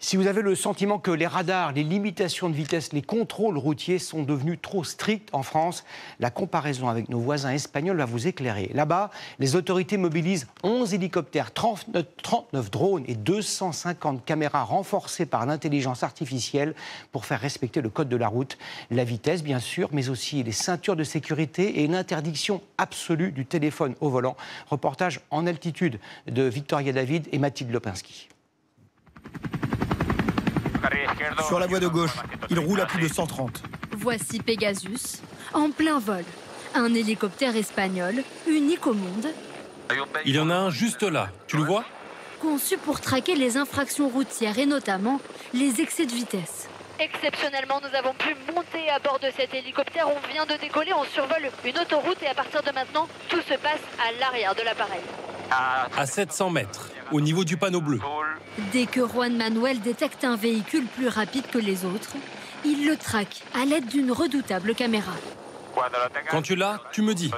Si vous avez le sentiment que les radars, les limitations de vitesse, les contrôles routiers sont devenus trop stricts en France, la comparaison avec nos voisins espagnols va vous éclairer. Là-bas, les autorités mobilisent 11 hélicoptères, 39 drones et 250 caméras renforcées par l'intelligence artificielle pour faire respecter le code de la route. La vitesse, bien sûr, mais aussi les ceintures de sécurité et l'interdiction absolue du téléphone au volant. Reportage en altitude de Victoria David et Mathilde Lopinski. Sur la voie de gauche, il roule à plus de 130. Voici Pegasus, en plein vol. Un hélicoptère espagnol, unique au monde. Il y en a un juste là, tu le vois? Conçu pour traquer les infractions routières et notamment les excès de vitesse. Exceptionnellement, nous avons pu monter à bord de cet hélicoptère. On vient de décoller, on survole une autoroute et à partir de maintenant, tout se passe à l'arrière de l'appareil. À 700 mètres, au niveau du panneau bleu. Dès que Juan Manuel détecte un véhicule plus rapide que les autres, il le traque à l'aide d'une redoutable caméra. Quand tu l'as, tu me dis.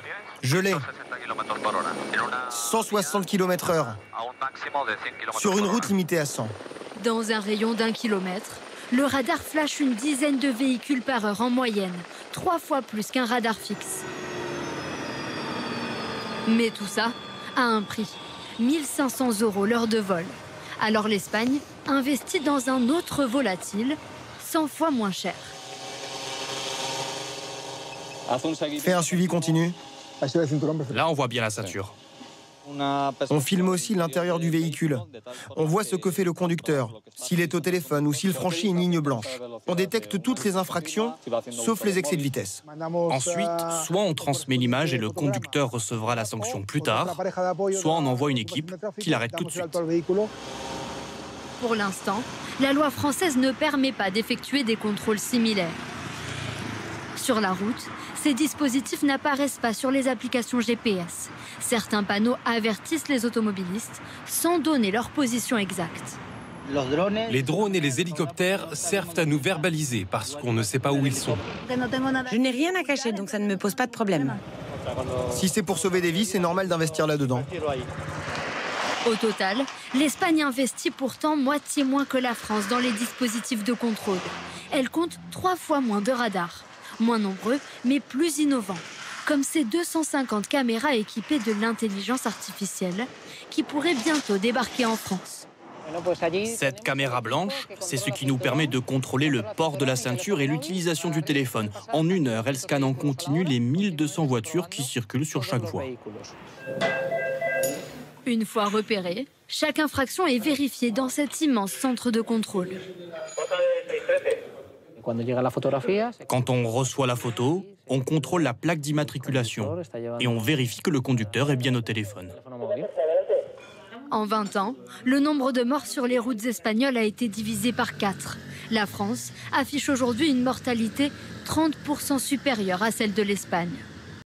Je l'ai. 160 km/h. Sur une route limitée à 100. Dans un rayon d'1 kilomètre, le radar flash une dizaine de véhicules par heure en moyenne, 3 fois plus qu'un radar fixe. Mais tout ça a un prix, 1 500 € l'heure de vol. Alors l'Espagne investit dans un autre volatile, 100 fois moins cher. Fais un suivi continu. Là, on voit bien la ceinture. On filme aussi l'intérieur du véhicule. On voit ce que fait le conducteur, s'il est au téléphone ou s'il franchit une ligne blanche. On détecte toutes les infractions, sauf les excès de vitesse. Ensuite, soit on transmet l'image et le conducteur recevra la sanction plus tard, soit on envoie une équipe qui l'arrête tout de suite. Pour l'instant, la loi française ne permet pas d'effectuer des contrôles similaires. Sur la route, ces dispositifs n'apparaissent pas sur les applications GPS. Certains panneaux avertissent les automobilistes sans donner leur position exacte. Les drones et les hélicoptères servent à nous verbaliser parce qu'on ne sait pas où ils sont. Je n'ai rien à cacher, donc ça ne me pose pas de problème. Si c'est pour sauver des vies, c'est normal d'investir là-dedans. Au total, l'Espagne investit pourtant moitié moins que la France dans les dispositifs de contrôle. Elle compte 3 fois moins de radars. Moins nombreux, mais plus innovants. Comme ces 250 caméras équipées de l'intelligence artificielle qui pourraient bientôt débarquer en France. Cette caméra blanche, c'est ce qui nous permet de contrôler le port de la ceinture et l'utilisation du téléphone. En 1 heure, elle scanne en continu les 1200 voitures qui circulent sur chaque voie. Une fois repérée, chaque infraction est vérifiée dans cet immense centre de contrôle. Quand on reçoit la photo, on contrôle la plaque d'immatriculation et on vérifie que le conducteur est bien au téléphone. En 20 ans, le nombre de morts sur les routes espagnoles a été divisé par 4. La France affiche aujourd'hui une mortalité 30% supérieure à celle de l'Espagne.